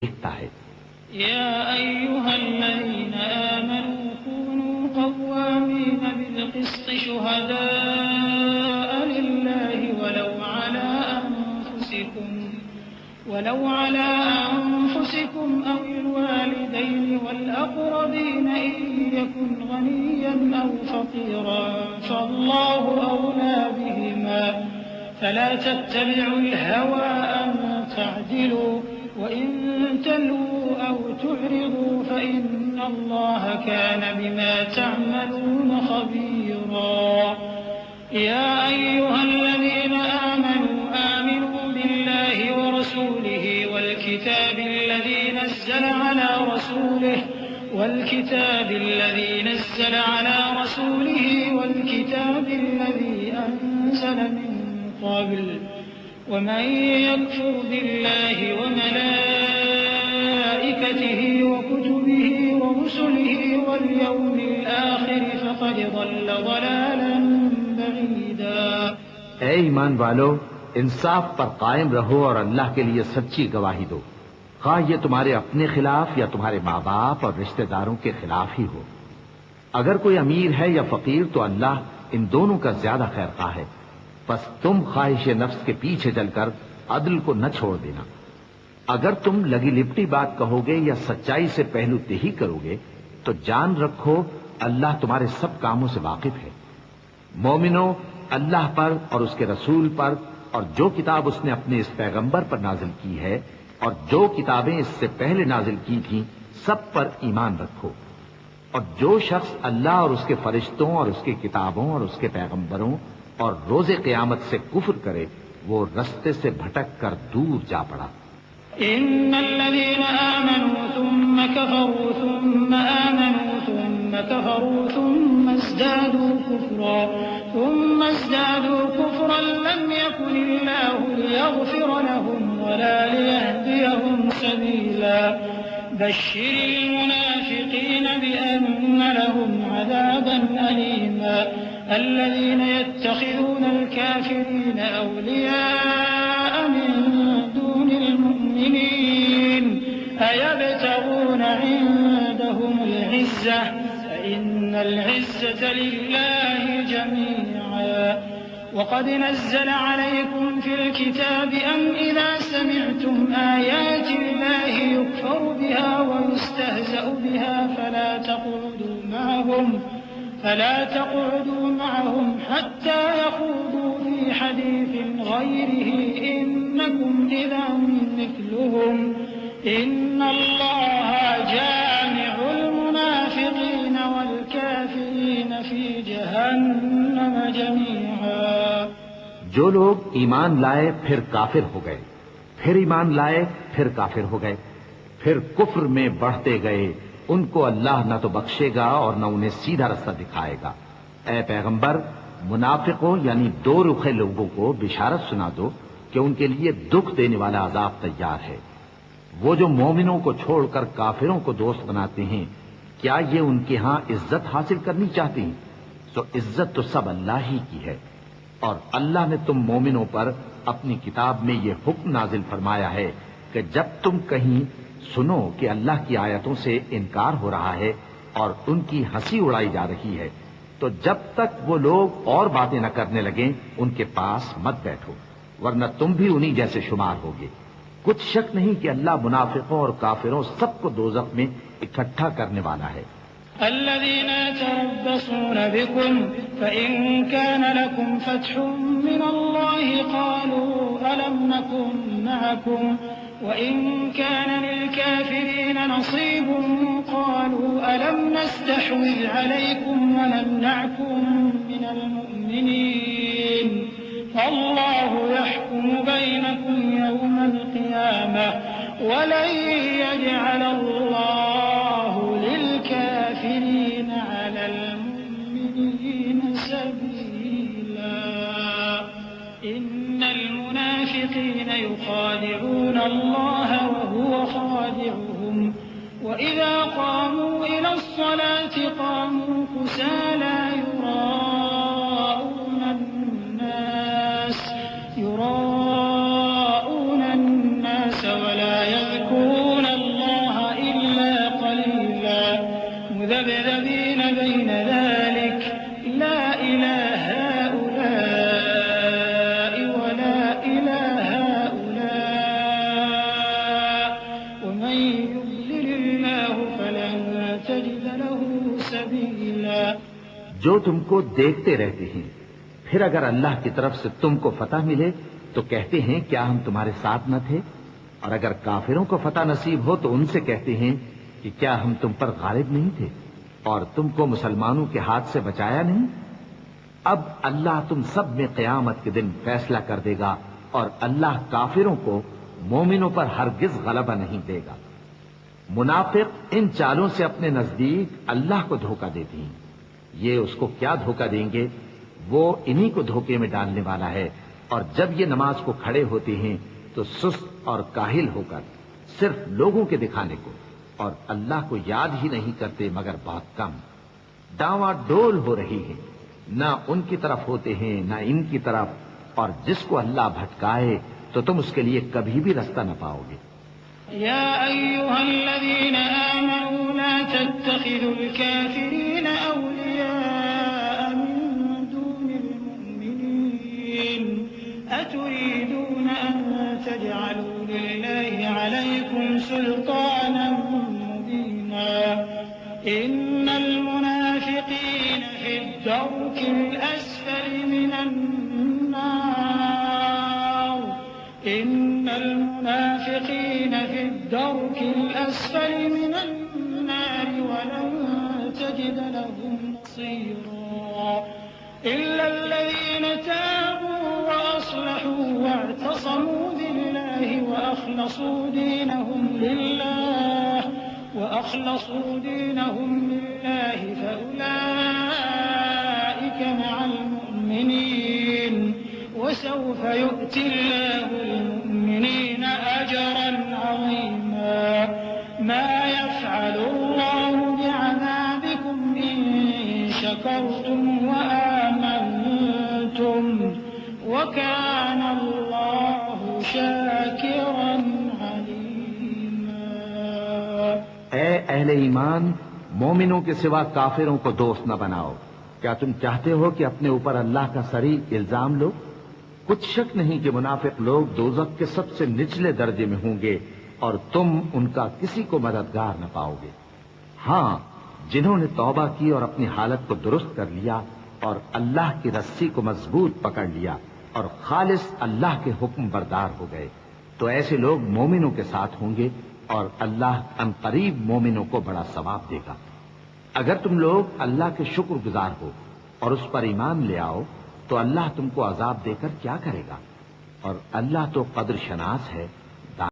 دیکھتا ہے۔ يا أيها الذين آمنوا كونوا قوامين بالقسط شهداء لله ولو على أنفسكم أو الوالدين والأقربين إن يكن غنيا أو فقيرا فالله أولى بهما فلا تتبعوا الهوى أن تعدلوا وإن تلووا أو تعرضوا فإن الله كان بما تعملون خبيرا يا أيها الذين آمنوا بالله ورسوله والكتاب الذي نزل على رسوله والكتاب الذي أنزل من قبل ومن يكفر بالله وملائكته وكتبه ورسله واليوم الآخر فقد ضل ضلالا بعيدا۔ اے ایمان والو، انصاف پر قائم رہو اور اللہ کے لیے سچی گواہی دو، خواہ یہ تمہارے اپنے خلاف یا تمہارے ماں باپ اور رشتہ داروں کے خلاف ہی ہو۔ اگر کوئی امیر ہے یا فقیر تو اللہ ان دونوں کا زیادہ خیر خواہ ہے، بس تم خواہش نفس کے پیچھے چل کر عدل کو نہ چھوڑ دینا۔ اگر تم لگی لپٹی بات کہو گے یا سچائی سے پہلو تہی کرو گے تو جان رکھو اللہ تمہارے سب کاموں سے واقف ہے۔ مومنو، اللہ پر اور اس کے رسول پر اور جو کتاب اس نے اپنے اس پیغمبر پر نازل کی ہے اور جو کتابیں اس سے پہلے نازل کی تھیں سب پر ایمان رکھو، اور جو شخص اللہ اور اس کے فرشتوں اور اس کی کتابوں اور اس کے پیغمبروں اور روز قیامت سے کفر کرے وہ رستے سے بھٹک کر دور جا پڑا۔ ان الذين آمنوا ثم كفروا ثم آمنوا ثم كفروا ثم ازدادوا كفرا لم يكن الله ليغفر لهم ولا ليهديهم سبيلا بشر المنافقين بأن لهم عذابا أليما الذين يتخذون الكافرين أولياء من دون المؤمنين أيبتغون عندهم العزة فإن العزة لله جميعا وقد نزل عليكم في الكتاب أن إذا سمعتم آيات الله يكفر بها ويستهزأ بها فلا تقعدوا معهم حتى يخوضوا في حديث غيره إنكم إذا مثلهم إن الله جامع المنافقين والكافرين في جهنم جميعا۔ جو لوگ ایمان لائے پھر کافر ہو گئے، پھر ایمان لائے پھر کافر ہو گئے، پھر کفر میں بڑھتے گئے، ان کو اللہ نہ تو بخشے گا اور نہ انہیں سیدھا رستہ دکھائے گا۔ اے پیغمبر، منافقوں یعنی دو رخے لوگوں کو بشارت سنا دو کہ ان کے لیے دکھ دینے والا عذاب تیار ہے۔ وہ جو مومنوں کو چھوڑ کر کافروں کو دوست بناتے ہیں، کیا یہ ان کے ہاں عزت حاصل کرنی چاہتے ہیں؟ تو عزت تو سب اللہ ہی کی ہے، اور اللہ نے تم مومنوں پر اپنی کتاب میں یہ حکم نازل فرمایا ہے کہ جب تم کہیں سنو کہ اللہ کی آیتوں سے انکار ہو رہا ہے اور ان کی ہنسی اڑائی جا رہی ہے تو جب تک وہ لوگ اور باتیں نہ کرنے لگیں ان کے پاس مت بیٹھو، ورنہ تم بھی انہی جیسے شمار ہوگے۔ کچھ شک نہیں کہ اللہ منافقوں اور کافروں سب کو دوزخ میں اکٹھا کرنے والا ہے۔ الذين يتربصون بكم فإن كان لكم فتح من الله قالوا ألم نكن معكم وإن كان للكافرين نصيب قالوا ألم نستحوذ عليكم ونمنعكم من المؤمنين فالله يحكم بينكم يوم القيامة ولن يجعل الله للكافرين على المؤمنين سبيلا إن المنافقين يخادعون الله وهو خادعهم وإذا قاموا إلى الصلاة قاموا كسالى يراءون الناس ولا يذكرون جو تم کو دیکھتے رہتے ہیں، پھر اگر اللہ کی طرف سے تم کو فتح ملے تو کہتے ہیں کیا ہم تمہارے ساتھ نہ تھے، اور اگر کافروں کو فتح نصیب ہو تو ان سے کہتے ہیں کہ کیا ہم تم پر غالب نہیں تھے اور تم کو مسلمانوں کے ہاتھ سے بچایا نہیں۔ اب اللہ تم سب میں قیامت کے دن فیصلہ کر دے گا، اور اللہ کافروں کو مومنوں پر ہرگز غلبہ نہیں دے گا۔ منافق ان چالوں سے اپنے نزدیک اللہ کو دھوکہ دیتے ہیں، یہ اس کو کیا دھوکہ دیں گے، وہ انہی کو دھوکے میں ڈالنے والا ہے۔ اور جب یہ نماز کو کھڑے ہوتے ہیں تو سست اور کاہل ہو کر صرف لوگوں کے دکھانے کو اور اللہ کو یاد ہی نہیں کرتے مگر بہت کم۔ ڈاواں ڈول ہو رہی ہے، نہ ان کی طرف ہوتے ہیں نہ ان کی طرف، اور جس کو اللہ بھٹکائے تو تم اس کے لیے کبھی بھی رستہ نہ پاؤ گے۔ يا أيها الذين آمنوا لا تتخذوا الكافرين أولياء من دون المؤمنين أتريدون أن تجعلوا لله عليكم سلطانا مبينا إن المنافقين في الدرك الأسفل من النار إن المنافقين في الدرك الأسفل من النار ولن تجد لهم نصيرا إلا الذين تابوا وأصلحوا واعتصموا بالله وأخلصوا دينهم لله فأولئك مع المؤمنين وسوف يؤتي الله المؤمنين أجرا عظيما ما يفعل الله بعذابكم إن شكرتم وآمنتم وكان الله شاكرا عليما۔ اے اہل ایمان، مومنوں کے سوا کافروں کو دوست نہ بناؤ۔ کیا تم چاہتے ہو کہ اپنے اوپر اللہ کا صریح الزام لو؟ کچھ شک نہیں کہ منافق لوگ دوزخ کے سب سے نچلے درجے میں ہوں گے اور تم ان کا کسی کو مددگار نہ پاؤ گے۔ ہاں، جنہوں نے توبہ کی اور اپنی حالت کو درست کر لیا اور اللہ کی رسی کو مضبوط پکڑ لیا اور خالص اللہ کے حکم بردار ہو گئے تو ایسے لوگ مومنوں کے ساتھ ہوں گے اور اللہ ان قریب مومنوں کو بڑا ثواب دے گا۔ اگر تم لوگ اللہ کے شکر گزار ہو اور اس پر ایمان لے آؤ تو اللہ تم کو عذاب دے کر کیا کرے گا، اور اللہ تو قدر شناس ہے۔